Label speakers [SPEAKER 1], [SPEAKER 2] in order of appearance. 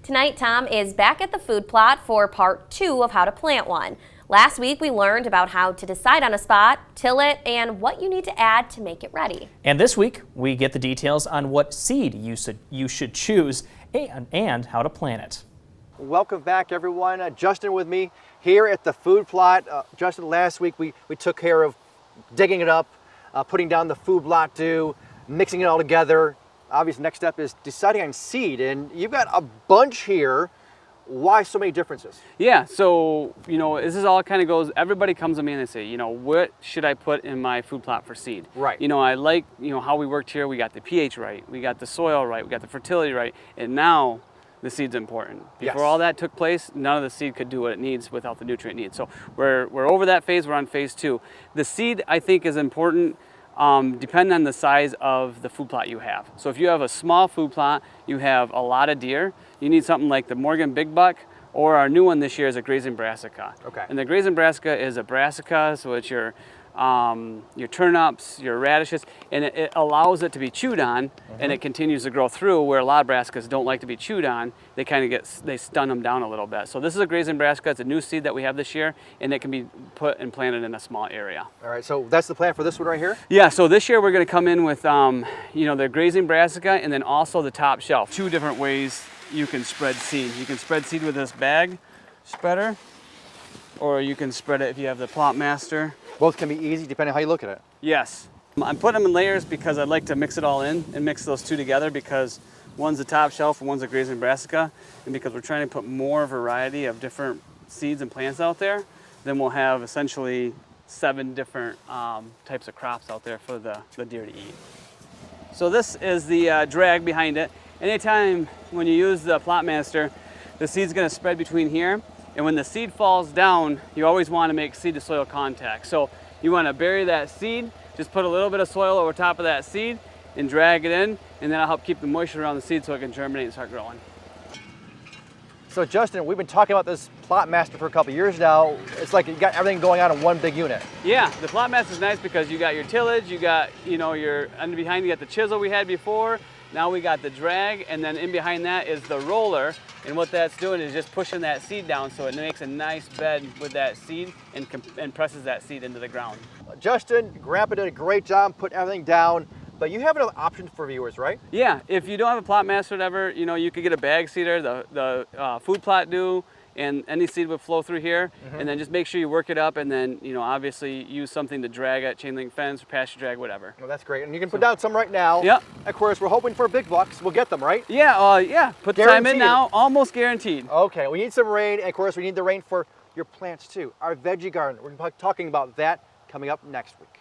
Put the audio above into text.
[SPEAKER 1] Tonight, Tom is back at the food plot for part 2 of how to plant one. Last week, we learned about how to decide on a spot, till it, and what you need to add to make it ready.
[SPEAKER 2] And this week, we get the details on what seed you should choose and how to plant it.
[SPEAKER 3] Welcome back, everyone. Justin with me here at the food plot. Justin, last week we took care of digging it up, putting down the food plot dew, mixing it all together. Obviously, next step is deciding on seed, and you've got a bunch here. Why so many differences?
[SPEAKER 4] Yeah, so, this is all kind of goes, everybody comes to me and they say, what should I put in my food plot for seed?
[SPEAKER 3] Right.
[SPEAKER 4] I like, how we worked here. We got the pH right, we got the soil right, we got the fertility right, and now the seed's important. Before all that took place, none of the seed could do what it needs without the nutrient needs. So we're over that phase, we're on phase 2. The seed, I think, is important depending on the size of the food plot you have. So if you have a small food plot, you have a lot of deer, you need something like the Morgan Big Buck, or our new one this year is a grazing brassica.
[SPEAKER 3] Okay.
[SPEAKER 4] And the grazing brassica is a brassica, so it's your turnips, your radishes, and it allows it to be chewed on, and it continues to grow through, where a lot of brassicas don't like to be chewed on. They kind of they stun them down a little bit. So this is a grazing brassica. It's a new seed that we have this year, and it can be put and planted in a small area.
[SPEAKER 3] All right, so that's the plan for this one right here?
[SPEAKER 4] Yeah, so this year we're going to come in with the grazing brassica and then also the top shelf. 2 different ways you can spread seed. You can spread seed with this bag spreader, or you can spread it if you have the Plot Master.
[SPEAKER 3] Both can be easy depending on how you look at it.
[SPEAKER 4] Yes. I'm putting them in layers because I'd like to mix it all in and mix those 2 together, because one's a top shelf and one's a grazing brassica, and because we're trying to put more variety of different seeds and plants out there, then we'll have essentially 7 different types of crops out there for the deer to eat. So this is the drag behind it. Anytime when you use the Plot Master, the seed's going to spread between here. And when the seed falls down, you always want to make seed to soil contact. So you want to bury that seed, just put a little bit of soil over top of that seed and drag it in, and that'll help keep the moisture around the seed so it can germinate and start growing.
[SPEAKER 3] So Justin, we've been talking about this Plot Master for a couple of years now. It's like you got everything going on in one big unit. Yeah,
[SPEAKER 4] the Plot Master is nice because you got your tillage, you got, your under behind, you got the chisel we had before. Now we got the drag, and then in behind that is the roller, and what that's doing is just pushing that seed down so it makes a nice bed with that seed and presses that seed into the ground.
[SPEAKER 3] Justin, Grandpa did a great job putting everything down, but you have another option for viewers, right?
[SPEAKER 4] Yeah, if you don't have a Plot Master or whatever, you could get a bag seeder, the food plot dew, and any seed would flow through here, and then just make sure you work it up, and then obviously use something to drag it, chain link fence or pasture drag, whatever.
[SPEAKER 3] Well, that's great, and you can put down some right now.
[SPEAKER 4] Yep.
[SPEAKER 3] Of course, we're hoping for big bucks. We'll get them, right?
[SPEAKER 4] Yeah, yeah. Put the time in now, almost guaranteed.
[SPEAKER 3] Okay, we need some rain, and of course we need the rain for your plants too. Our veggie garden, we're talking about that coming up next week.